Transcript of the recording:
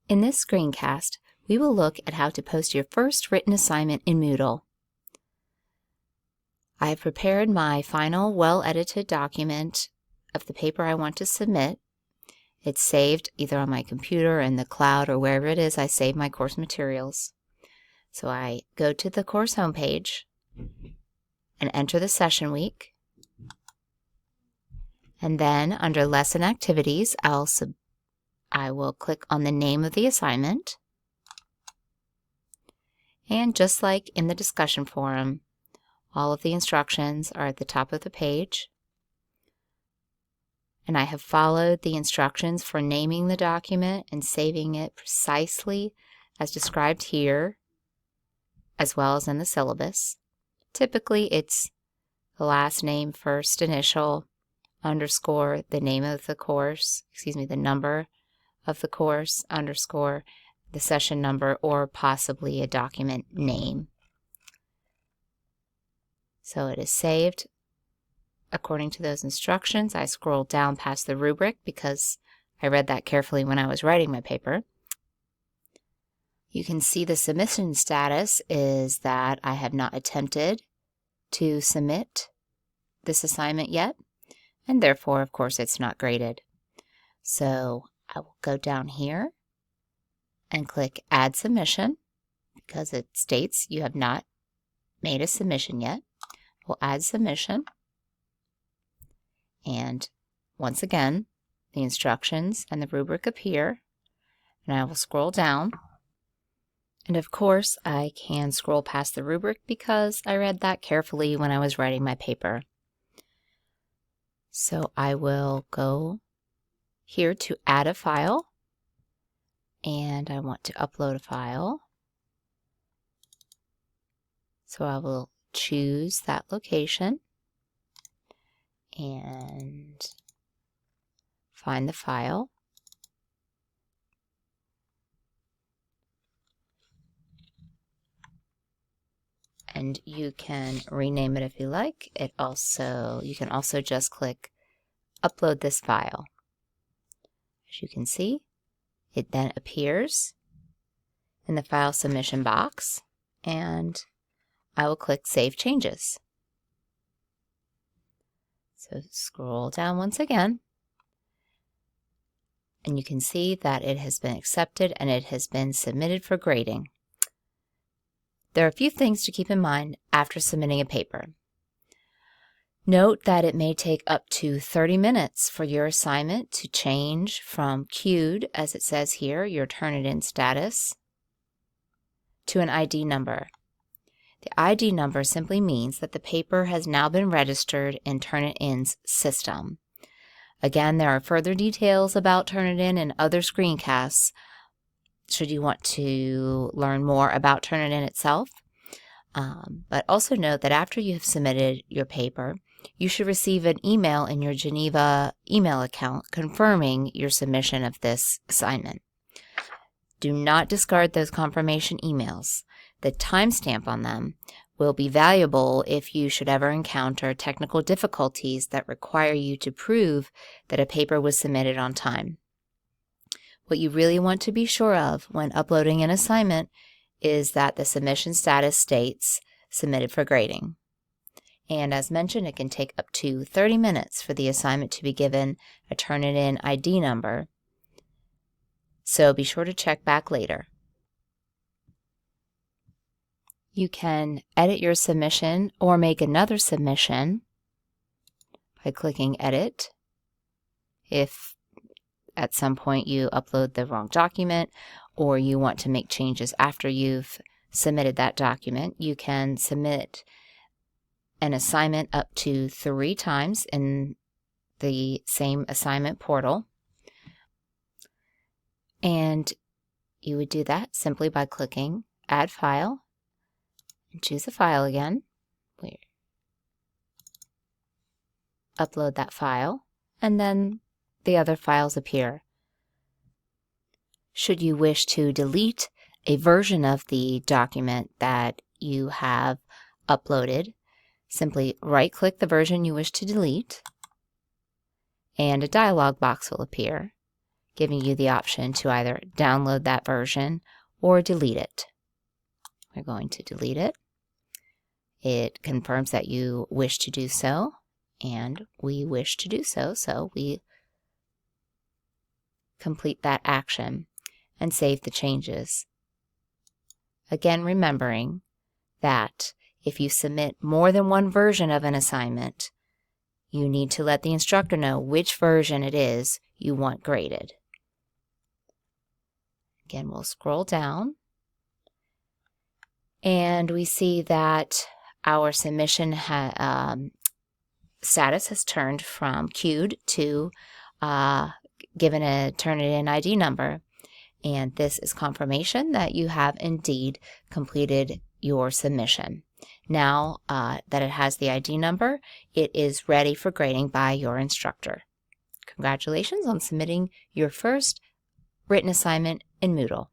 In this screencast, we will look at how to post your first written assignment in Moodle. I have prepared my final well-edited document of the paper I want to submit. It's saved either on my computer, in the cloud, or wherever it is I save my course materials. So I go to the course homepage and enter the session week. And then under Lesson Activities, I will click on the name of the assignment. And just like in the discussion forum, all of the instructions are at the top of the page. And I have followed the instructions for naming the document and saving it precisely as described here, as well as in the syllabus. Typically, it's the last name, first initial, underscore, the name of the course, the number of the course, underscore, the session number, or possibly a document name. So it is saved according to those instructions. I scroll down past the rubric because I read that carefully when I was writing my paper. You can see the submission status is that I have not attempted to submit this assignment yet, and therefore, of course, it's not graded. So I will go down here and click Add Submission because it states you have not made a submission yet. We'll add submission. And once again, the instructions and the rubric appear, and I will scroll down. And of course, I can scroll past the rubric because I read that carefully when I was writing my paper. So I will go here to add a file, and I want to upload a file. So I will choose that location and find the file. And you can rename it if you like. You can also just click Upload this file. As you can see, it then appears in the file submission box, and I will click Save Changes. So scroll down once again, and you can see that it has been accepted and it has been submitted for grading. There are a few things to keep in mind after submitting a paper. Note that it may take up to 30 minutes for your assignment to change from queued, as it says here, your Turnitin status, to an ID number. The ID number simply means that the paper has now been registered in Turnitin's system. Again, there are further details about Turnitin and other screencasts should you want to learn more about Turnitin itself. But also note that after you have submitted your paper, you should receive an email in your Geneva email account confirming your submission of this assignment. Do not discard those confirmation emails. The timestamp on them will be valuable if you should ever encounter technical difficulties that require you to prove that a paper was submitted on time. What you really want to be sure of when uploading an assignment is that the submission status states submitted for grading. And as mentioned, it can take up to 30 minutes for the assignment to be given a Turnitin ID number. So be sure to check back later. You can edit your submission or make another submission by clicking Edit. If at some point you upload the wrong document or you want to make changes after you've submitted that document, you can submit an assignment up to 3 times in the same assignment portal. And you would do that simply by clicking Add File and choose a file again. Upload that file, and then the other files appear. Should you wish to delete a version of the document that you have uploaded, simply right-click the version you wish to delete, and a dialog box will appear. giving you the option to either download that version or delete it. We're going to delete it. It confirms that you wish to do so, and we wish to do so, so we complete that action and save the changes. Again, remembering that if you submit more than one version of an assignment, you need to let the instructor know which version it is you want graded. Again, we'll scroll down, and we see that our submission status has turned from queued to given a Turnitin ID number, and this is confirmation that you have indeed completed your submission. Now that it has the ID number, it is ready for grading by your instructor. Congratulations on submitting your first written assignment in Moodle.